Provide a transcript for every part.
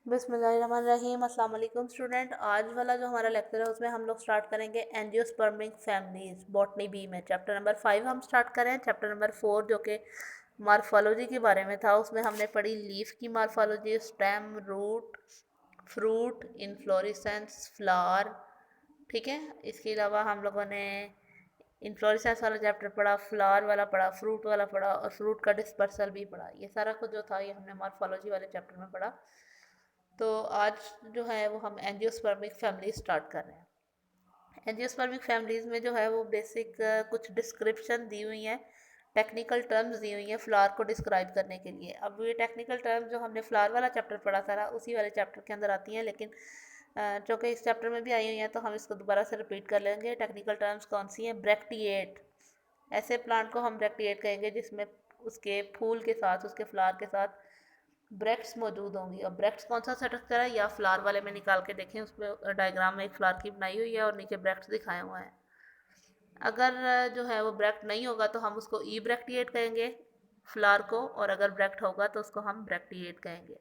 बिस्मिल्लाहिर्रहमानिर्रहीम। अस्सलाम वालेकुम स्टूडेंट। आज वाला जो हमारा लेक्चर है उसमें हम लोग स्टार्ट करेंगे एंजियोस्पर्मिक फैमिलीज बॉटनी बी में। चैप्टर नंबर 5 हम स्टार्ट करें। चैप्टर नंबर 4 जो कि मार्फोलॉजी के बारे में था, उसमें हमने पढ़ी लीफ की morphology, stem, root, fruit, inflorescence, flower. ठीक है, इसके अलावा हम लोगों ने इन्फ्लोरेसेंस वाला चैप्टर पढ़ा, फ्लावर वाला पढ़ा, फ्रूट वाला पढ़ा और फ्रूट का डिस्पर्सल भी पढ़ा। ये सारा कुछ जो था ये हमने मार्फोलॉजी वाले चैप्टर में पढ़ा। तो आज जो है वो हम एंजियोस्पर्मिक फैमिली स्टार्ट कर रहे हैं। एंजियोस्पर्मिक फैमिलीज़ में जो है वो बेसिक कुछ डिस्क्रिप्शन दी हुई हैं, टेक्निकल टर्म्स दी हुई हैं फ्लावर को डिस्क्राइब करने के लिए। अब ये टेक्निकल टर्म्स जो हमने फ्लावर वाला चैप्टर पढ़ा था उसी वाले चैप्टर के अंदर आती हैं, लेकिन चूँकि इस चैप्टर में भी आई हुई हैं तो हम इसको दोबारा से रिपीट कर लेंगे। टेक्निकल टर्म्स कौन सी हैं? ब्रैक्टिएट, ऐसे प्लांट को हम ब्रैक्टिएट कहेंगे जिसमें उसके फूल के साथ, उसके फ्लावर के साथ ब्रैक्ट्स मौजूद होंगी। और ब्रैक्ट्स कौन सा स्ट्रक्चर है या फ्लावर वाले में निकाल के देखें, उसमें डायग्राम में एक फ्लावर की बनाई हुई है और नीचे ब्रैक्ट्स दिखाए हुए हैं। अगर जो है वो ब्रैक्ट नहीं होगा तो हम उसको ई ब्रैक्टिएट कहेंगे फ्लावर को, और अगर ब्रैक्ट होगा तो उसको हम ब्रैक्टिएट कहेंगे।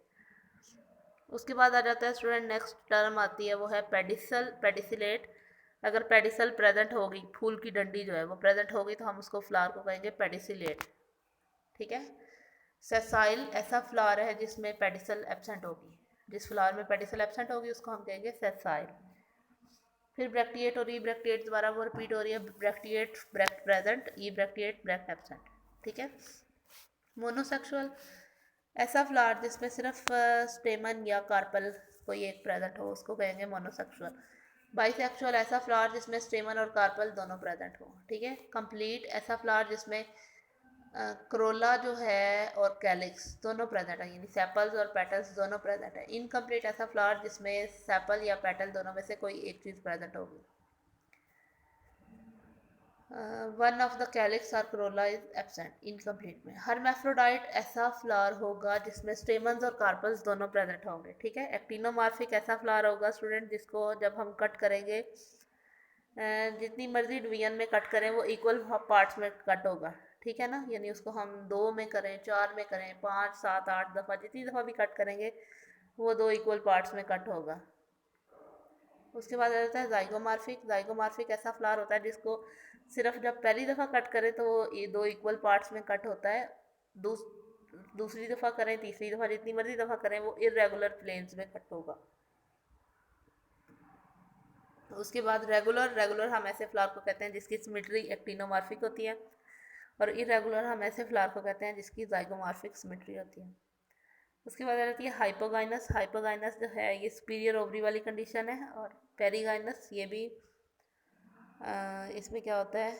उसके बाद आ जाता है स्टूडेंट, नेक्स्ट टर्म आती है वो है पेडिसल, पेडिसिलेट। अगर पेडिसल प्रेजेंट होगी, फूल की डंडी जो है वो प्रेजेंट होगी तो हम उसको फ्लावर को कहेंगे पेडिसिलेट। ठीक है। सेसाइल ऐसा फ्लावर है जिसमें पेडिसल एब्सेंट होगी। जिस फ्लावर में पेडिसल एब्सेंट होगी उसको हम कहेंगे सेसाइल। फिर ब्रैक्टिएट और ई ब्रैक्टिएट दोबारा वो रिपीट हो रही है। ब्रैक्टिएट ब्रैक्ट प्रेजेंट, ई ब्रैक्टिएट ब्रैक्ट एब्सेंट। ठीक है। मोनोसेक्सुअल ऐसा फ्लावर जिसमें सिर्फ स्टेमन या कार्पल कोई एक प्रेजेंट हो उसको कहेंगे मोनोसेक्सुअल। बाइसेक्सुअल ऐसा फ्लावर जिसमें स्टेमन और कार्पल दोनों प्रेजेंट हो। ठीक है। कंप्लीट ऐसा फ्लावर जिसमें क्रोला जो है और कैलिक्स दोनों प्रेजेंट है, यानी सेपल्स और पेटल्स दोनों प्रेजेंट है। इनकम्प्लीट ऐसा फ्लावर जिसमें सेपल या पेटल दोनों में से कोई एक चीज़ प्रेजेंट होगी। वन ऑफ द कैलिक्स और क्रोला इज एब्सेंट, इनकम्प्लीट में। हर्मेफ्रोडाइट ऐसा फ्लावर होगा जिसमें स्टेमन्स और कार्पल्स दोनों प्रेजेंट होंगे। ठीक है। एक्टिनोमार्फिक ऐसा फ्लावर होगा स्टूडेंट जिसको जब हम कट करेंगे, जितनी मर्जी डिवीजन में कट करें वो इक्वल पार्ट्स में कट होगा। ठीक है ना, यानी उसको हम 2 में करें, 4 में करें, 5, 7, 8 दफ़ा, जितनी दफ़ा भी कट करेंगे वो 2 इक्वल पार्ट्स में कट होगा। उसके बाद आ जाता है जाइगोमार्फिक। जाइगोमार्फिक ऐसा फ्लावर होता है जिसको सिर्फ जब पहली दफ़ा कट करें तो ये 2 इक्वल पार्ट्स में कट होता है। दूसरी दफ़ा करें, तीसरी दफ़ा, जितनी मर्जी दफ़ा करें वो इरेगुलर प्लेन्स में कट होगा। उसके बाद रेगुलर, रेगुलर हम ऐसे फ्लावर को कहते हैं जिसकी सिमेट्री एक्टिनोमार्फिक होती है, और इरेगुलर हम ऐसे फ्लावर को कहते हैं जिसकी जाइगोमार्फिक सिमेट्री होती है। उसके बाद आ जाती है हाइपोगाइनस। हाइपोगाइनस जो है ये सुपीरियर ओवरी वाली कंडीशन है। और पेरीगाइनस, ये भी इसमें क्या होता है,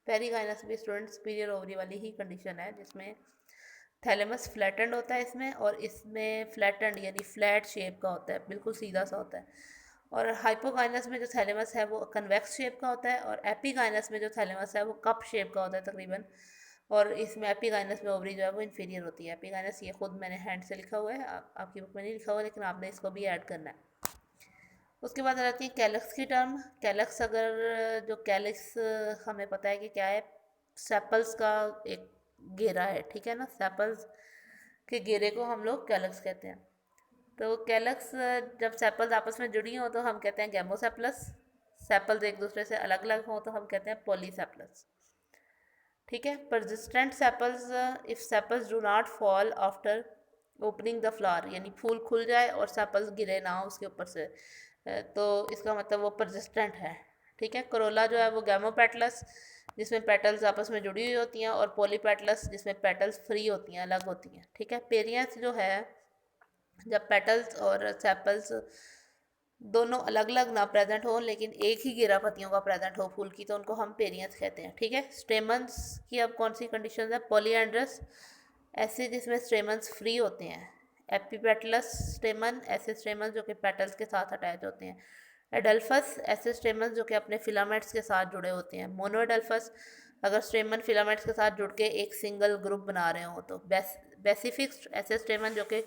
पेरीगाइनस भी स्टूडेंट सुपीरियर ओवरी वाली ही कंडीशन है जिसमें थैलेमस फ्लैटेंड होता है इसमें, और इसमें फ्लैटेंड यानी फ्लैट शेप का होता है, बिल्कुल सीधा सा होता है। और हाइपोगाइनस में जो थैलेमस है वो कन्वेक्स शेप का होता है, और एपीगाइनस में जो थैलेमस है वो कप शेप का होता है तकरीबन। और इसमें एपीगाइनस में ओवरी जो है वो इन्फीरियर होती है। एपीगाइनस ये खुद मैंने हैंड से लिखा हुआ है, आपकी बुक में नहीं लिखा हुआ, लेकिन आपने इसको भी ऐड करना है। उसके बाद आ जाती है कैलक्स की टर्म। कैलक्स, अगर जो कैलक्स हमें पता है कि क्या है, सेपल्स का एक घेरा है। ठीक है ना, सेपल्स के घेरे को हम लोग कैलक्स कहते हैं। तो कैलक्स जब सेपल्स आपस में जुड़ी हों तो हम कहते हैं गैमोसेपलस। सेपल्स एक दूसरे से अलग अलग हों तो हम कहते हैं पॉलीसेपलस। ठीक है। Persistent sepals, if sepals do not fall after opening the flower, यानी फूल खुल जाए और सेपल्स गिरे ना हो उसके ऊपर से, तो इसका मतलब वो परसिस्टेंट है। ठीक है। करोला जो है वो गैमोपेटलस, जिसमें पेटल्स आपस में जुड़ी हुई होती हैं, और पॉलीपेटलस जिसमें पेटल्स फ्री होती हैं, अलग होती हैं। ठीक है। पेरियंस जो है, जब पेटल्स और सेपल्स दोनों अलग अलग ना प्रेजेंट हो लेकिन एक ही घेरा पत्तियों का प्रेजेंट हो फूल की, तो उनको हम पेरियंस कहते हैं। ठीक है। स्टेमन्स की अब कौन सी कंडीशन है? पॉलीएंड्रस ऐसे जिसमें स्टेमन्स फ्री होते हैं। एपिपेटलस स्टेमन ऐसे स्टेमन जो कि पेटल्स के साथ अटैच होते हैं। एडल्फस ऐसे स्टेमन जो कि अपने फिलामेंट्स के साथ जुड़े होते हैं। मोनोएडल्फस अगर स्टेमन फिलामेंट्स के साथ जुड़ के एक सिंगल ग्रुप बना रहे हो तो। बेसिफिक्स ऐसे स्टेमन जो कि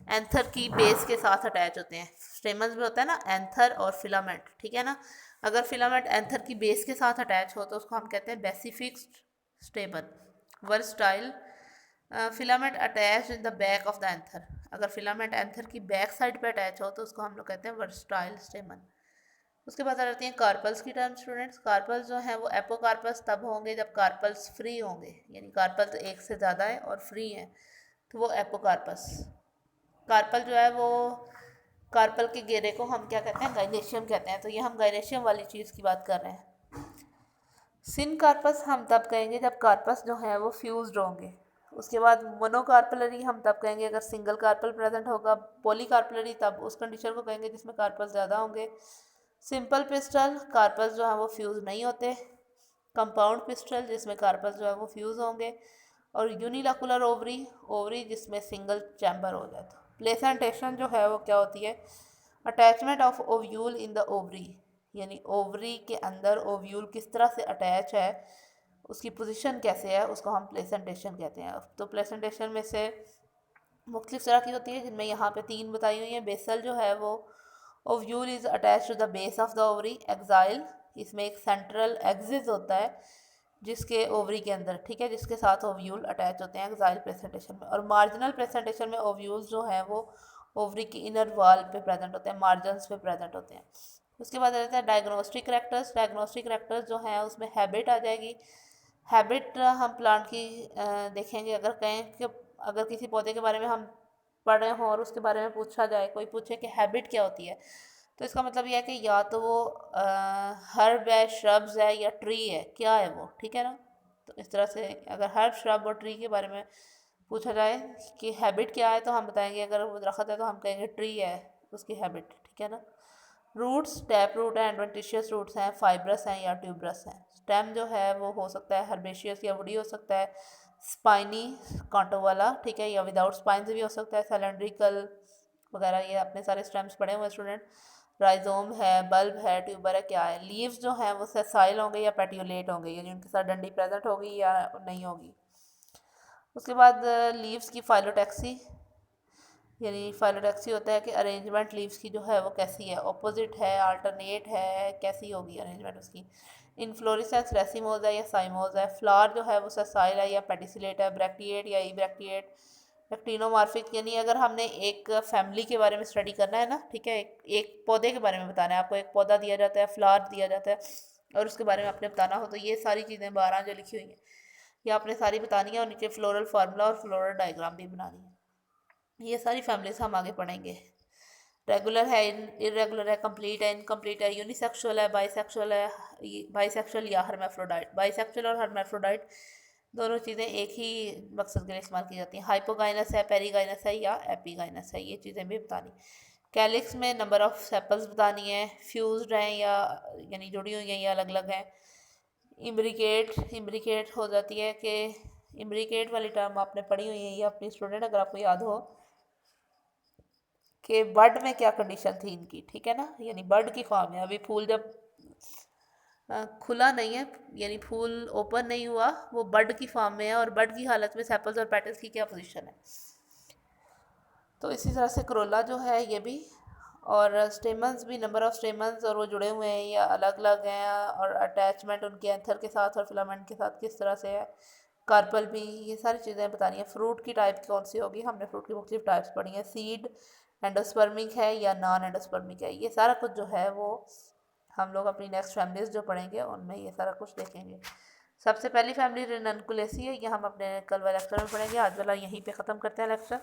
एंथर की बेस के साथ अटैच होते हैं। स्टेमन्स में होता है ना एंथर और फिलामेंट, ठीक है ना, अगर फिलामेंट एंथर की बेस के साथ अटैच हो तो उसको हम कहते हैं basifixed stamen. Versatile filament attach in the back of the anther. अगर फिलामेंट एंथर की बैक साइड पे अटैच हो तो उसको हम लोग कहते हैं वर्सटाइल स्टेमन। उसके बाद आ जाती हैं कार्पल्स की टर्म स्टूडेंट्स। कार्पल्स जो हैं वो एपोकार्पस तब होंगे जब कार्पल्स फ्री होंगे, यानी कार्पल्स एक से ज़्यादा है और फ्री हैं तो वो एपोकार्पस। कार्पल जो है वो, कार्पल के घेरे को हम क्या कहते हैं, गाइनेशियम कहते हैं। तो ये हम गाइनेशियम वाली चीज़ की बात कर रहे हैं। सिन कार्पस हम तब कहेंगे जब कार्पस जो है वो फ्यूज्ड होंगे। उसके बाद मोनोकार्पलरी हम तब कहेंगे अगर सिंगल कार्पल प्रेजेंट होगा। पॉलीकार्पलरी तब उस कंडीशन को कहेंगे जिसमें कार्पस ज़्यादा होंगे। सिंपल पिस्टल, कार्पस जो है वो फ्यूज़ नहीं होते। कंपाउंड पिस्टल जिसमें कार्पस जो है वो फ्यूज़ होंगे। और यूनिलैकुलर ओवरी, ओवरी जिसमें सिंगल चैम्बर हो जाए। तो प्लेसेंटेशन जो है वो क्या होती है, attachment of ovule in the ovary, यानी ओवरी के अंदर ओव्यूल किस तरह से अटैच है, उसकी पोजीशन कैसे है, उसको हम प्लेसेंटेशन कहते हैं। तो प्लेसेंटेशन में से मुख्तलिफ तरह की होती है जिनमें यहाँ पे 3 बताई हुई हैं। बेसल जो है वो, ovule is attach to the base of the ovary. Axile, इसमें एक सेंट्रल एक्सिस होता है जिसके ओवरी के अंदर, ठीक है, जिसके साथ ओव्यूल अटैच होते हैं एक्साइल प्रेजेंटेशन में। और मार्जिनल प्रेजेंटेशन में ओव्यूल्स जो हैं वो ओवरी की इनर वॉल पे प्रेजेंट होते हैं, मार्जिन्स पे प्रेजेंट होते हैं। उसके बाद रहता है डायग्नोस्टिक करैक्टर्स। डायग्नोस्टिक करैक्टर्स जो हैं उसमें हैबिट आ जाएगी। हैबिट हम प्लांट की देखेंगे, अगर कहें कि अगर किसी पौधे के बारे में हम पढ़ रहे हों और उसके बारे में पूछा जाए, कोई पूछे कि हैबिट क्या होती है, तो इसका मतलब यह है कि या तो वो हर्ब है, श्रब्स है, या ट्री है, क्या है वो, ठीक है ना। तो इस तरह से अगर हर्ब, श्रब और ट्री के बारे में पूछा जाए कि हैबिट क्या है तो हम बताएंगे, अगर वो दरख्त है तो हम कहेंगे ट्री है उसकी हैबिट, ठीक है ना। रूट्स, टैप रूट है, एडवेंटिशियस रूट्स हैं, फाइब्रस हैं या ट्यूबरस हैं। स्टेम जो है वो हो सकता है हर्बेशियस या वुडी हो सकता है, स्पाइनी कांटों वाला, ठीक है, या विदाउट स्पाइन से भी हो सकता है, सिलेंड्रिकल वगैरह। ये अपने सारे स्टेम्स पढ़े हुए स्टूडेंट। राइजोम है, बल्ब है, ट्यूबर है, क्या है। लीव्स जो हैं वो सेसाइल होंगे या पेट्यूलेट होंगे, यानी उनके साथ डंडी प्रेजेंट होगी या नहीं होगी। उसके बाद लीव्स की फाइलोटैक्सी, यानी फाइलोटैक्सी होता है कि अरेंजमेंट लीव्स की जो है वो कैसी है, ऑपोजिट है, अल्टरनेट है, कैसी होगी अरेंजमेंट उसकी। इनफ्लोरेसेंस रेसिमोज है या साइमोज है। फ्लावर जो है वो सेसाइल है या पेडिसिलेट है, ब्रैक्टिएट या इब्रैक्टिएट, एक्टिनोमार्फिक। यानी अगर हमने एक फैमिली के बारे में स्टडी करना है ना, ठीक है, एक पौधे के बारे में बताना है आपको, एक पौधा दिया जाता है, फ्लावर दिया जाता है और उसके बारे में आपने बताना हो, तो ये सारी चीज़ें 12 जो लिखी हुई हैं ये आपने सारी बतानी है और नीचे फ्लोरल फार्मूला और फ्लोरल डायग्राम भी बनानी है। ये सारी फैमिलीज हम आगे पढ़ेंगे। रेगुलर है, इरेगुलर है, कंप्लीट है, इनकम्प्लीट है, यूनिसेक्सुअल है, बाइसेक्सुअल है, बाइसेक्सुअल या हर्माफ्रोडाइट। बाइसेक्सुअल और हर्माफ्रोडाइट दोनों चीज़ें एक ही मकसद के लिए इस्तेमाल की जाती हैं। हाइपोगाइनस है, पेरीगाइनस है या एपीगाइनस है, ये चीज़ें भी बतानी। कैलिक्स में नंबर ऑफ सेपल्स बतानी है, फ्यूज्ड हैं या यानी जुड़ी हुई हैं या अलग अलग हैं। इम्ब्रिकेट, इम्ब्रिकेट हो जाती है कि इम्ब्रिकेट वाली टर्म आपने पढ़ी हुई है ये अपनी स्टूडेंट, अगर आपको याद हो कि बर्ड में क्या कंडीशन थी इनकी, ठीक है ना, यानी बर्ड की फॉर्म है। अभी फूल जब खुला नहीं है, यानी फूल ओपन नहीं हुआ, वो बर्ड की फॉर्म में है और बर्ड की हालत में सेपल्स और पेटल्स की क्या पोजीशन है। तो इसी तरह से करोला जो है ये भी, और स्टेमन्स भी, नंबर ऑफ स्टेमन्स और वो जुड़े हुए हैं या अलग अलग हैं, और अटैचमेंट उनके एंथर के साथ और फिलामेंट के साथ किस तरह से है। कार्पल भी, ये सारी चीज़ें बतानी है। फ्रूट की टाइप कौन सी होगी, हमने फ्रूट की मुख्तलिफ टाइप्स पढ़ी हैं। सीड एंडोस्पर्मिक है या नॉन एंडोस्पर्मिक है, ये सारा कुछ जो है वो हम लोग अपनी नेक्स्ट फैमिलीज जो पढ़ेंगे उनमें ये सारा कुछ देखेंगे। सबसे पहली फैमिली रेननकुलेसी है, ये हम अपने कल वाले लेक्चर में पढ़ेंगे। आज वाला यहीं पे ख़त्म करते हैं लेक्चर।